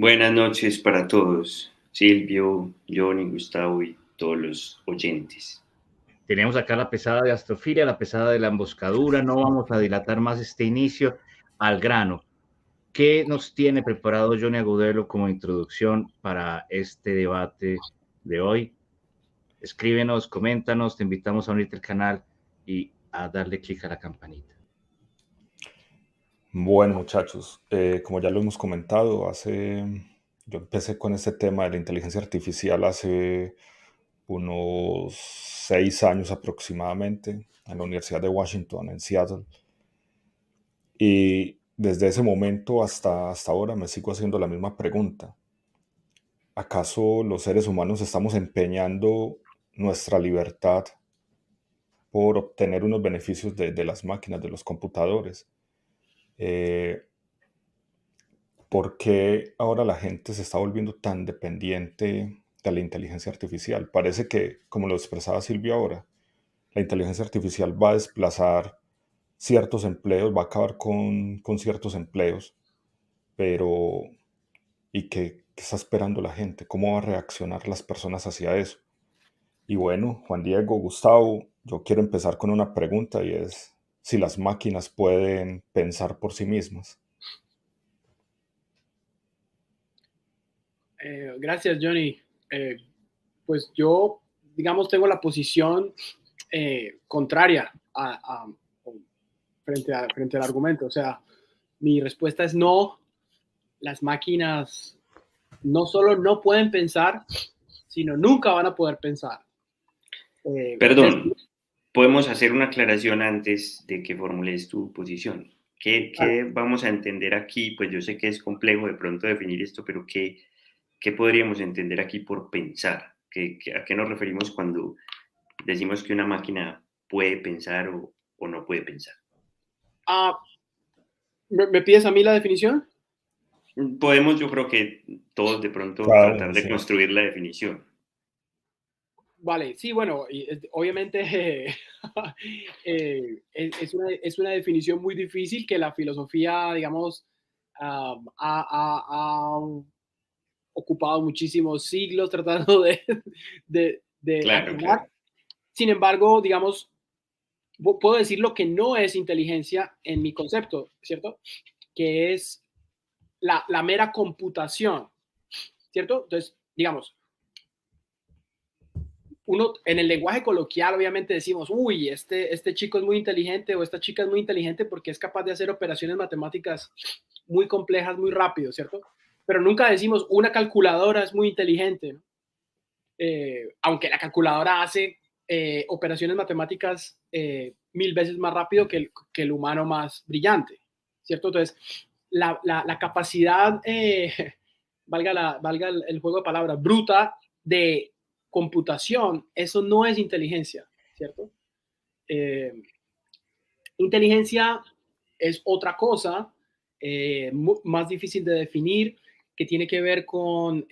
Buenas noches para todos, Silvio, Johnny, Gustavo y todos los oyentes. Tenemos acá la pesada de astrofilia, la pesada de la emboscadura. No vamos a dilatar más este inicio, al grano. ¿Qué nos tiene preparado Johnny Agudelo como introducción para este debate de hoy? Escríbenos, coméntanos, te invitamos a unirte al canal y a darle clic a la campanita. Bueno, muchachos, como ya lo hemos comentado, yo empecé con este tema de la inteligencia artificial hace unos 6 años aproximadamente en la Universidad de Washington, en Seattle. Y desde ese momento hasta ahora me sigo haciendo la misma pregunta. ¿Acaso los seres humanos estamos empeñando nuestra libertad por obtener unos beneficios de las máquinas, de los computadores? ¿Por qué ahora la gente se está volviendo tan dependiente de la inteligencia artificial? Parece que, como lo expresaba Silvia ahora, la inteligencia artificial va a desplazar ciertos empleos, va a acabar con ciertos empleos, pero ¿y qué está esperando la gente? ¿Cómo va a reaccionar las personas hacia eso? Y bueno, Juan Diego, Gustavo, yo quiero empezar con una pregunta y es si las máquinas pueden pensar por sí mismas. Gracias, Johnny. Pues yo, digamos, tengo la posición contraria frente al argumento. O sea, mi respuesta es no. Las máquinas no solo no pueden pensar, sino nunca van a poder pensar. Perdón, podemos hacer una aclaración antes de que formules tu posición. ¿Qué vamos a entender aquí? Pues yo sé que es complejo de pronto definir esto, pero ¿qué podríamos entender aquí por pensar? ¿A qué nos referimos cuando decimos que una máquina puede pensar o no puede pensar? ¿Me pides a mí la definición? Podemos, yo creo que todos de pronto Cada tratar uno, de sí. construir la definición. Vale, sí, bueno, obviamente es una definición muy difícil que la filosofía, digamos, ha ocupado muchísimos siglos tratando de Claro, aclarar. claro. Sin embargo, digamos, puedo decir lo que no es inteligencia en mi concepto, ¿cierto? Que es la mera computación, ¿cierto? Entonces, digamos, uno en el lenguaje coloquial obviamente decimos, uy, este chico es muy inteligente o esta chica es muy inteligente porque es capaz de hacer operaciones matemáticas muy complejas muy rápido, ¿cierto? Pero nunca decimos una calculadora es muy inteligente, ¿no? Aunque la calculadora hace operaciones matemáticas 1000 veces más rápido que el humano más brillante, ¿cierto? Entonces, la capacidad, valga el juego de palabras, bruta de computación, eso no es inteligencia, ¿cierto? Eh, Inteligencia es otra cosa, más difícil de definir, que tiene que ver con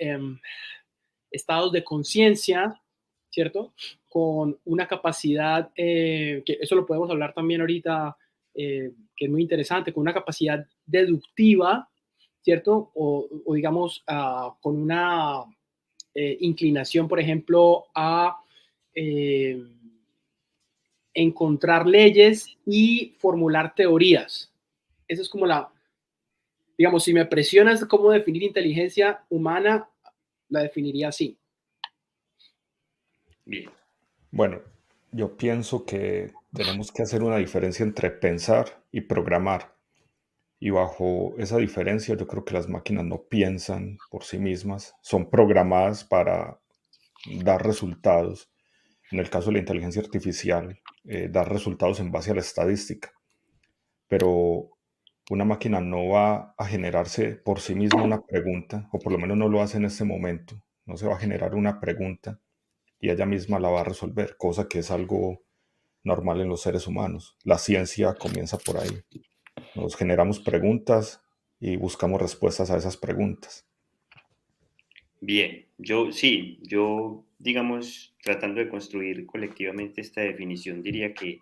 estados de conciencia, ¿cierto? Con una capacidad, que eso lo podemos hablar también ahorita, que es muy interesante, con una capacidad deductiva, ¿cierto? O digamos, con una inclinación, por ejemplo, a encontrar leyes y formular teorías. Esa es como digamos, si me presionas cómo definir inteligencia humana, la definiría así. Bien. Bueno, yo pienso que tenemos que hacer una diferencia entre pensar y programar. Y bajo esa diferencia yo creo que las máquinas no piensan por sí mismas, son programadas para dar resultados. En el caso de la inteligencia artificial, dar resultados en base a la estadística. Pero una máquina no va a generarse por sí misma una pregunta, o por lo menos no lo hace en este momento. No se va a generar una pregunta y ella misma la va a resolver, cosa que es algo normal en los seres humanos. La ciencia comienza por ahí. Nos generamos preguntas y buscamos respuestas a esas preguntas. Bien, yo, digamos, tratando de construir colectivamente esta definición, diría que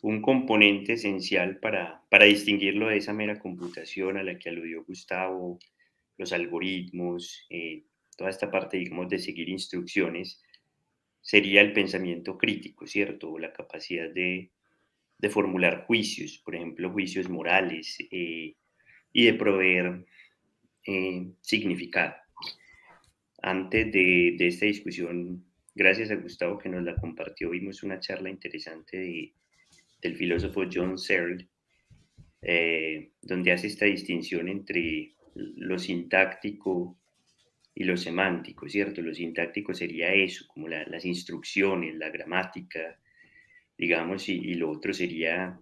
un componente esencial para distinguirlo de esa mera computación a la que aludió Gustavo los algoritmos, toda esta parte, digamos, de seguir instrucciones, sería el pensamiento crítico, ¿cierto? O la capacidad de formular juicios, por ejemplo, juicios morales, y de proveer significado. Antes de esta discusión, gracias a Gustavo que nos la compartió, vimos una charla interesante del filósofo John Searle, donde hace esta distinción entre lo sintáctico y lo semántico, ¿cierto? Lo sintáctico sería eso, como las instrucciones, la gramática, digamos, y lo otro sería,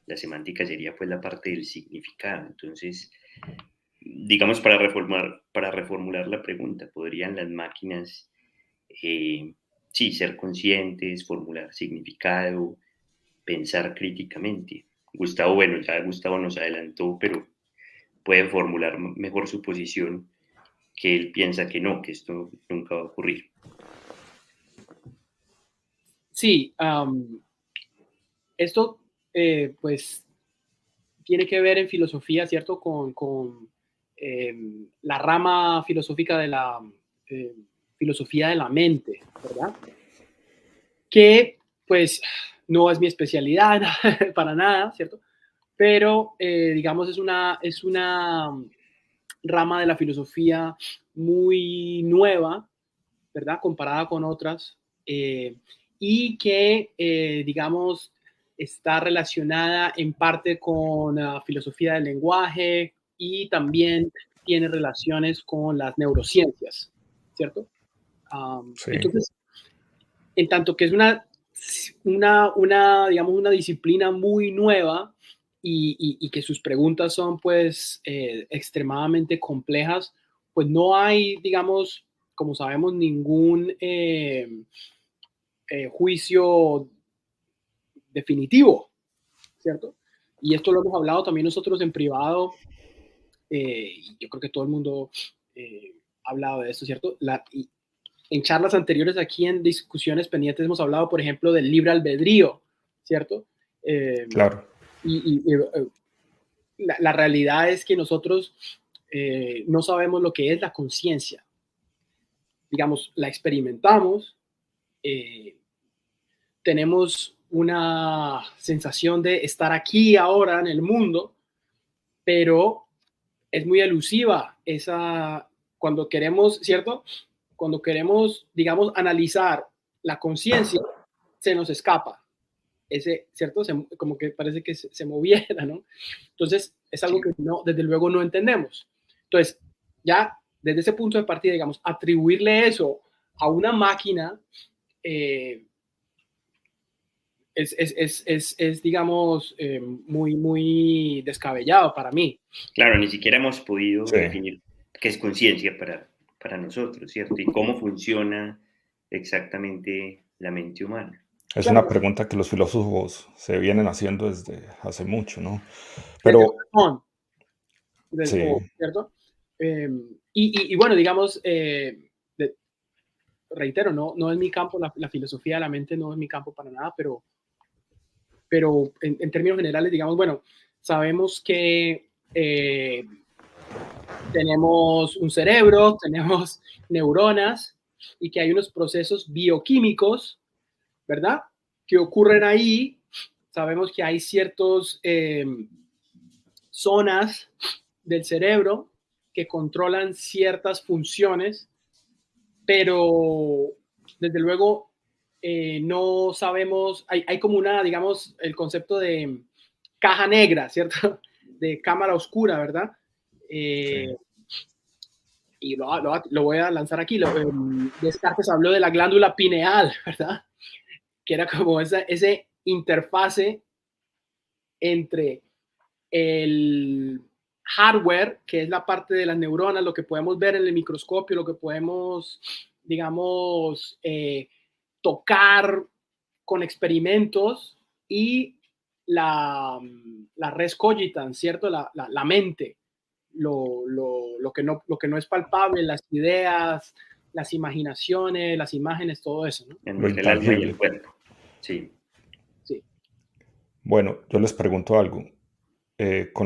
la semántica sería pues la parte del significado. Entonces, digamos, para reformular la pregunta, ¿podrían las máquinas, sí, ser conscientes, formular significado, pensar críticamente? Gustavo, bueno, ya Gustavo nos adelantó, pero puede formular mejor su posición, que él piensa que no, que esto nunca va a ocurrir. Sí, esto pues tiene que ver en filosofía, ¿cierto? Con la rama filosófica de la filosofía de la mente, ¿verdad? Que pues no es mi especialidad para nada, ¿cierto? Pero digamos es una rama de la filosofía muy nueva, ¿verdad? Comparada con otras, y que, digamos, está relacionada en parte con la filosofía del lenguaje y también tiene relaciones con las neurociencias, ¿cierto? Sí. Entonces, en tanto que es digamos, una disciplina muy nueva y que sus preguntas son, pues, extremadamente complejas, pues no hay, digamos, como sabemos, ningún juicio definitivo, ¿cierto? Y esto lo hemos hablado también nosotros en privado, y yo creo que todo el mundo ha hablado de esto, ¿cierto? En charlas anteriores aquí en discusiones pendientes hemos hablado, por ejemplo, del libre albedrío, ¿cierto? Claro. La realidad es que nosotros no sabemos lo que es la conciencia. Digamos, la experimentamos, tenemos una sensación de estar aquí ahora en el mundo, pero es muy elusiva esa, cuando queremos, ¿cierto? Cuando queremos, digamos, analizar la conciencia, se nos escapa. Ese, ¿cierto? Como que parece que se moviera, ¿no? Entonces, es algo que no, desde luego no entendemos. Entonces, ya desde ese punto de partida, digamos, atribuirle eso a una máquina es digamos, muy descabellado para mí. Claro, ni siquiera hemos podido Sí. definir qué es conciencia para nosotros, ¿cierto? Y cómo funciona exactamente la mente humana. Es Claro. una pregunta que los filósofos se vienen haciendo desde hace mucho, ¿no? Pero sí. ¿Cierto? Y bueno, digamos, reitero, no es mi campo, la filosofía de la mente no es mi campo para nada, pero en términos generales, digamos, bueno, sabemos que tenemos un cerebro, tenemos neuronas y que hay unos procesos bioquímicos, ¿verdad? Que ocurren ahí. Sabemos que hay ciertas zonas del cerebro que controlan ciertas funciones, pero desde luego no sabemos, hay como una, digamos, el concepto de caja negra, ¿cierto? De cámara oscura, ¿verdad? Sí. Y lo voy a lanzar aquí. Descartes habló de la glándula pineal, ¿verdad? Que era como ese interfase entre el hardware, que es la parte de las neuronas, lo que podemos ver en el microscopio, lo que podemos, digamos, tocar con experimentos, y la res cogitans, ¿cierto? La mente, lo que no es palpable, las ideas, las imaginaciones, las imágenes, todo eso, ¿no? Entre el alma y el cuerpo. Sí. Sí. Bueno, yo les pregunto algo. Con lo